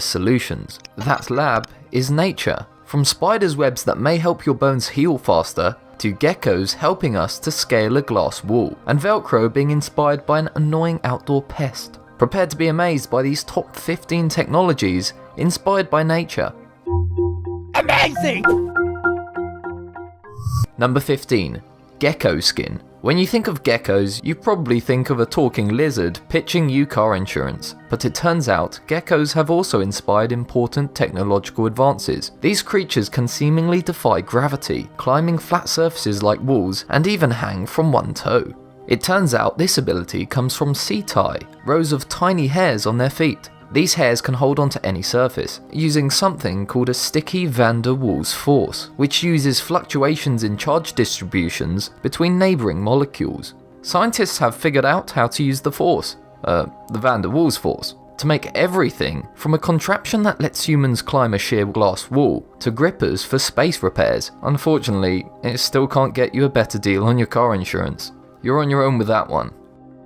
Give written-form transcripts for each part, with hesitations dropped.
solutions. That lab is nature. From spiders' webs that may help your bones heal faster, to geckos helping us to scale a glass wall, and Velcro being inspired by an annoying outdoor pest. Prepare to be amazed by these top 15 technologies inspired by nature. Amazing! Number 15. Gecko skin. When you think of geckos, you probably think of a talking lizard pitching you car insurance, but it turns out geckos have also inspired important technological advances. These creatures can seemingly defy gravity, climbing flat surfaces like walls, and even hang from one toe. It turns out this ability comes from setae, rows of tiny hairs on their feet. These hairs can hold onto any surface, using something called a sticky van der Waals force, which uses fluctuations in charge distributions between neighbouring molecules. Scientists have figured out how to use the force, the van der Waals force, to make everything from a contraption that lets humans climb a sheer glass wall, to grippers for space repairs. Unfortunately, it still can't get you a better deal on your car insurance. You're on your own with that one.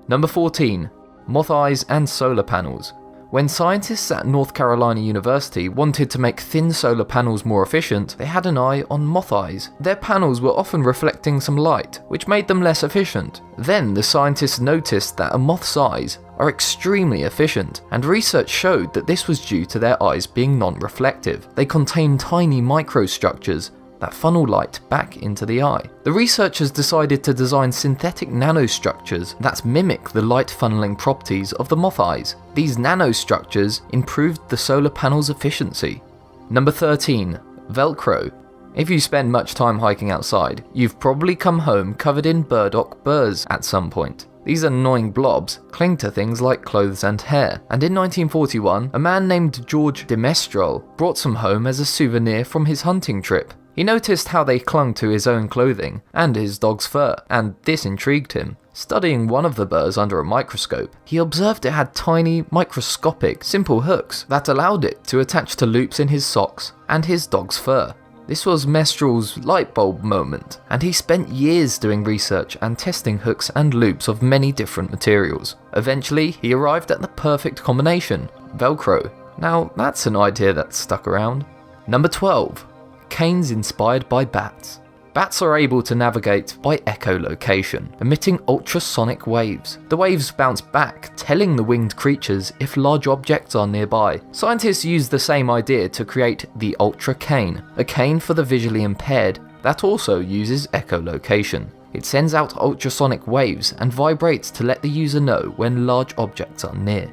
Number 14. Moth eyes and solar panels. When scientists at North Carolina University wanted to make thin solar panels more efficient, they had an eye on moth eyes. Their panels were often reflecting some light, which made them less efficient. Then the scientists noticed that a moth's eyes are extremely efficient, and research showed that this was due to their eyes being non-reflective. They contain tiny microstructures that funnel light back into the eye. The researchers decided to design synthetic nanostructures that mimic the light funneling properties of the moth eyes. These nanostructures improved the solar panel's efficiency. Number 13. Velcro. If you spend much time hiking outside, you've probably come home covered in burdock burrs at some point. These annoying blobs cling to things like clothes and hair, and in 1941, a man named George de Mestral brought some home as a souvenir from his hunting trip. He noticed how they clung to his own clothing and his dog's fur, and this intrigued him. Studying one of the burrs under a microscope, he observed it had tiny, microscopic, simple hooks that allowed it to attach to loops in his socks and his dog's fur. This was Mestral's light bulb moment, and he spent years doing research and testing hooks and loops of many different materials. Eventually, he arrived at the perfect combination, Velcro. Now, that's an idea that's stuck around. Number 12. Canes inspired by bats. Bats are able to navigate by echolocation, emitting ultrasonic waves. The waves bounce back, telling the winged creatures if large objects are nearby. Scientists use the same idea to create the Ultra Cane, a cane for the visually impaired that also uses echolocation. It sends out ultrasonic waves and vibrates to let the user know when large objects are near.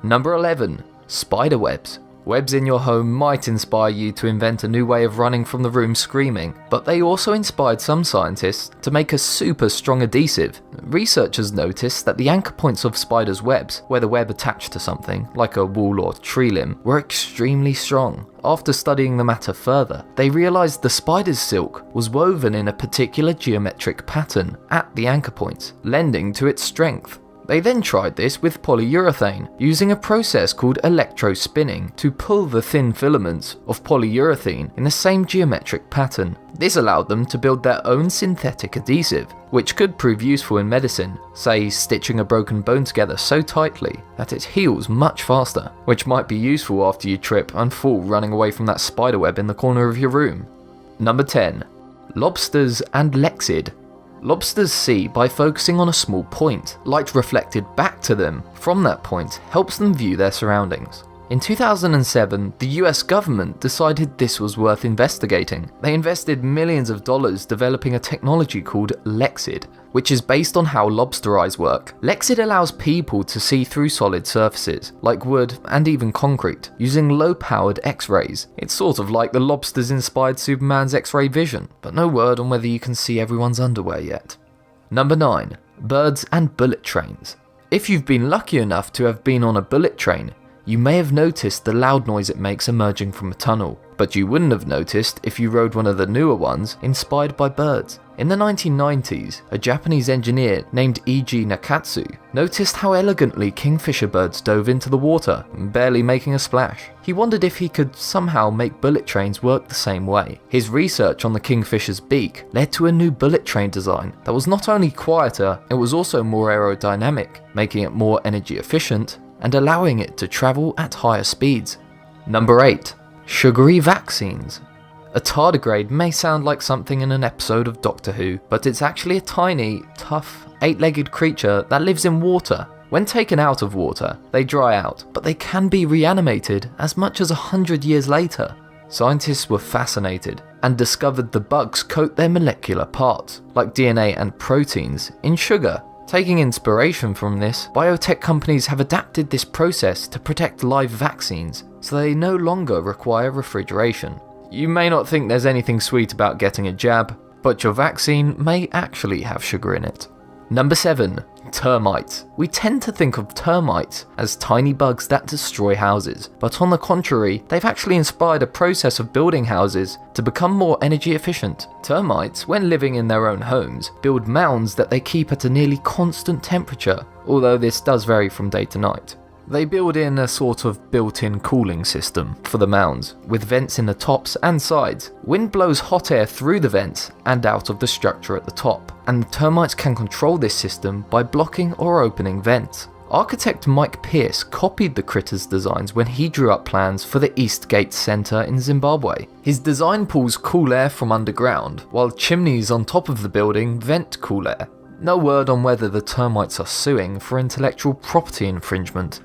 Number 11. Spider webs. Webs in your home might inspire you to invent a new way of running from the room screaming, but they also inspired some scientists to make a super strong adhesive. Researchers noticed that the anchor points of spiders' webs, where the web attached to something, like a wall or tree limb, were extremely strong. After studying the matter further, they realized the spider's silk was woven in a particular geometric pattern at the anchor points, lending to its strength. They then tried this with polyurethane, using a process called electrospinning to pull the thin filaments of polyurethane in the same geometric pattern. This allowed them to build their own synthetic adhesive, which could prove useful in medicine, say stitching a broken bone together so tightly that it heals much faster, which might be useful after you trip and fall running away from that spiderweb in the corner of your room. Number 10. Lobsters and Lexid. Lobsters see by focusing on a small point. Light reflected back to them from that point helps them view their surroundings. In 2007, the US government decided this was worth investigating. They invested millions of dollars developing a technology called Lexid, which is based on how lobster eyes work. Lexid allows people to see through solid surfaces, like wood and even concrete, using low-powered X-rays. It's sort of like the lobsters inspired Superman's X-ray vision, but no word on whether you can see everyone's underwear yet. Number 9. Birds and bullet trains. If you've been lucky enough to have been on a bullet train, you may have noticed the loud noise it makes emerging from a tunnel, but you wouldn't have noticed if you rode one of the newer ones inspired by birds. In the 1990s, a Japanese engineer named E.G. Nakatsu noticed how elegantly kingfisher birds dove into the water, barely making a splash. He wondered if he could somehow make bullet trains work the same way. His research on the kingfisher's beak led to a new bullet train design that was not only quieter, it was also more aerodynamic, making it more energy efficient and allowing it to travel at higher speeds. Number 8. Sugary vaccines. A tardigrade may sound like something in an episode of Doctor Who, but it's actually a tiny, tough, 8-legged creature that lives in water. When taken out of water, they dry out, but they can be reanimated as much as 100 years later. Scientists were fascinated and discovered the bugs coat their molecular parts, like DNA and proteins, in sugar. Taking inspiration from this, biotech companies have adapted this process to protect live vaccines, so they no longer require refrigeration. You may not think there's anything sweet about getting a jab, but your vaccine may actually have sugar in it. Number 7. Termites. We tend to think of termites as tiny bugs that destroy houses, but on the contrary, they've actually inspired a process of building houses to become more energy efficient. Termites, when living in their own homes, build mounds that they keep at a nearly constant temperature, although this does vary from day to night. They build in a sort of built-in cooling system for the mounds, with vents in the tops and sides. Wind blows hot air through the vents and out of the structure at the top, and the termites can control this system by blocking or opening vents. Architect Mike Pierce copied the critter's designs when he drew up plans for the Eastgate Centre in Zimbabwe. His design pulls cool air from underground, while chimneys on top of the building vent cool air. No word on whether the termites are suing for intellectual property infringement.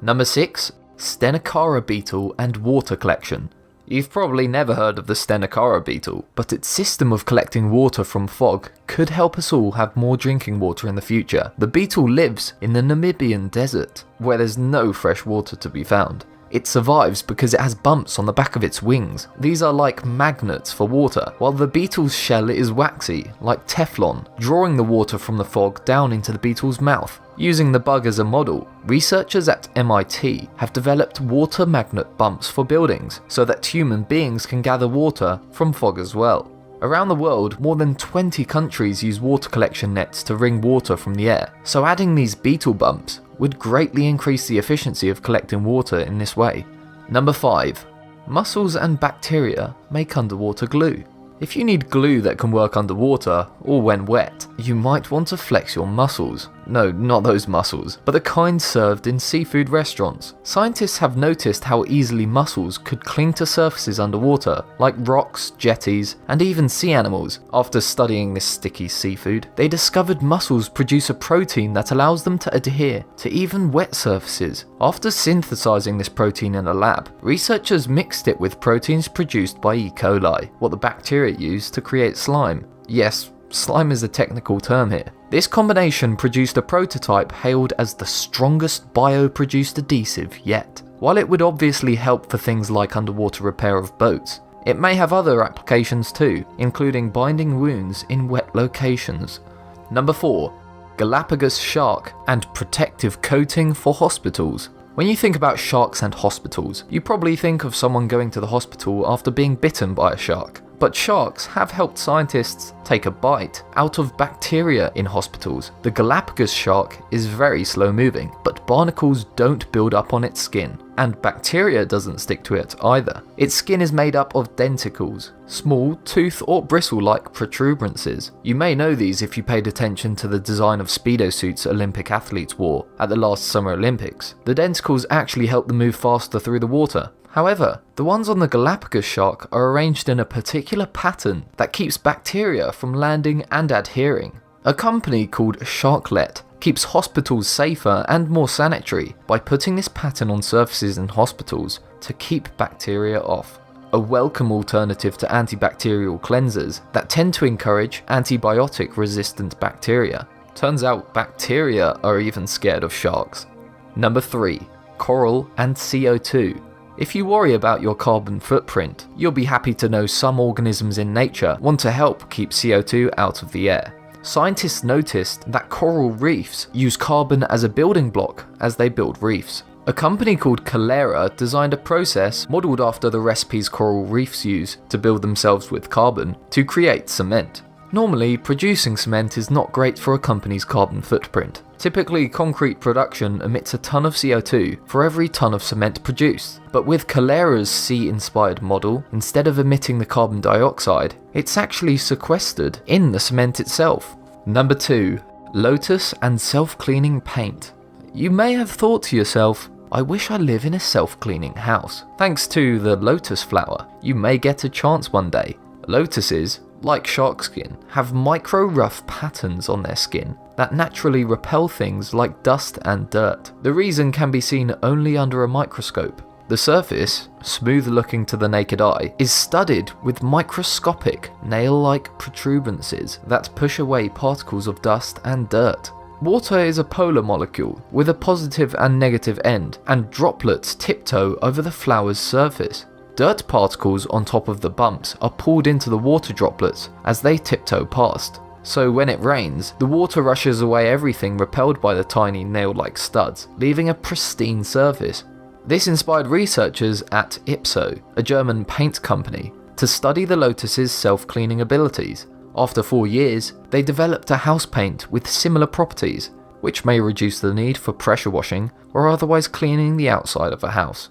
Number 6. Stenocara beetle and water collection. You've probably never heard of the Stenocara beetle, but its system of collecting water from fog could help us all have more drinking water in the future. The beetle lives in the Namibian desert, where there's no fresh water to be found. It survives because it has bumps on the back of its wings. These are like magnets for water, while the beetle's shell is waxy, like Teflon, drawing the water from the fog down into the beetle's mouth. Using the bug as a model, researchers at MIT have developed water magnet bumps for buildings so that human beings can gather water from fog as well. Around the world, more than 20 countries use water collection nets to wring water from the air, so adding these beetle bumps would greatly increase the efficiency of collecting water in this way. Number 5. Mussels and bacteria make underwater glue. If you need glue that can work underwater, or when wet, you might want to flex your muscles. No, not those mussels, but the kind served in seafood restaurants. Scientists have noticed how easily mussels could cling to surfaces underwater, like rocks, jetties, and even sea animals. After studying this sticky seafood, they discovered mussels produce a protein that allows them to adhere to even wet surfaces. After synthesizing this protein in a lab, researchers mixed it with proteins produced by E. coli, what the bacteria use to create slime. Yes, slime is a technical term here. This combination produced a prototype hailed as the strongest bio-produced adhesive yet. While it would obviously help for things like underwater repair of boats, it may have other applications too, including binding wounds in wet locations. Number 4. Galapagos shark and protective coating for hospitals. When you think about sharks and hospitals, you probably think of someone going to the hospital after being bitten by a shark. But sharks have helped scientists take a bite out of bacteria in hospitals. The Galapagos shark is very slow moving, but barnacles don't build up on its skin, and bacteria doesn't stick to it either. Its skin is made up of denticles, small tooth or bristle-like protuberances. You may know these if you paid attention to the design of speedo suits Olympic athletes wore at the last Summer Olympics. The denticles actually help them move faster through the water. However, the ones on the Galapagos shark are arranged in a particular pattern that keeps bacteria from landing and adhering. A company called Sharklet keeps hospitals safer and more sanitary by putting this pattern on surfaces in hospitals to keep bacteria off. A welcome alternative to antibacterial cleansers that tend to encourage antibiotic-resistant bacteria. Turns out bacteria are even scared of sharks. Number 3. Coral and CO2. If you worry about your carbon footprint, you'll be happy to know some organisms in nature want to help keep CO2 out of the air. Scientists noticed that coral reefs use carbon as a building block as they build reefs. A company called Calera designed a process modelled after the recipes coral reefs use to build themselves with carbon to create cement. Normally, producing cement is not great for a company's carbon footprint. Typically, concrete production emits a ton of CO2 for every ton of cement produced. But with Calera's sea-inspired model, instead of emitting the carbon dioxide, it's actually sequestered in the cement itself. Number 2. Lotus and self-cleaning paint. You may have thought to yourself, I wish I live in a self-cleaning house. Thanks to the lotus flower, you may get a chance one day. Lotuses, like shark skin, have micro-rough patterns on their skin that naturally repel things like dust and dirt. The reason can be seen only under a microscope. The surface, smooth looking to the naked eye, is studded with microscopic, nail-like protuberances that push away particles of dust and dirt. Water is a polar molecule with a positive and negative end, and droplets tiptoe over the flower's surface. Dirt particles on top of the bumps are pulled into the water droplets as they tiptoe past. So when it rains, the water rushes away everything repelled by the tiny nail-like studs, leaving a pristine surface. This inspired researchers at Ipso, a German paint company, to study the lotus's self-cleaning abilities. After 4 years, they developed a house paint with similar properties, which may reduce the need for pressure washing or otherwise cleaning the outside of a house.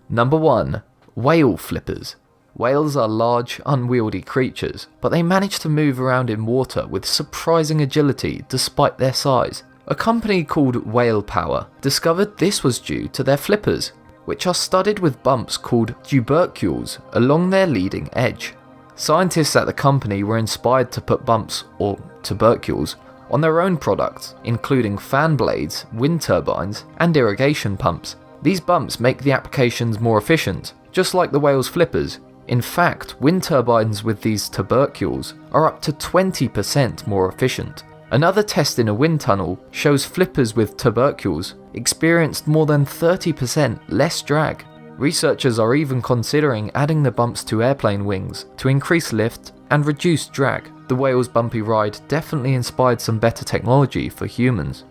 Number 1. Whale flippers. Whales are large, unwieldy creatures, but they manage to move around in water with surprising agility despite their size. A company called Whale Power discovered this was due to their flippers, which are studded with bumps called tubercules along their leading edge. Scientists at the company were inspired to put bumps, or tubercules, on their own products, including fan blades, wind turbines, and irrigation pumps. These bumps make the applications more efficient, just like the whale's flippers. In fact, wind turbines with these tubercules are up to 20% more efficient. Another test in a wind tunnel shows flippers with tubercules experienced more than 30% less drag. Researchers are even considering adding the bumps to airplane wings to increase lift and reduce drag. The whale's bumpy ride definitely inspired some better technology for humans.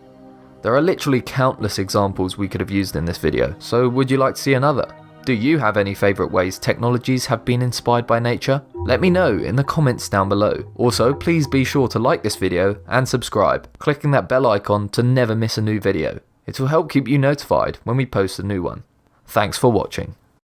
There are literally countless examples we could have used in this video, so would you like to see another? Do you have any favourite ways technologies have been inspired by nature? Let me know in the comments down below. Also, please be sure to like this video and subscribe, clicking that bell icon to never miss a new video. It will help keep you notified when we post a new one. Thanks for watching.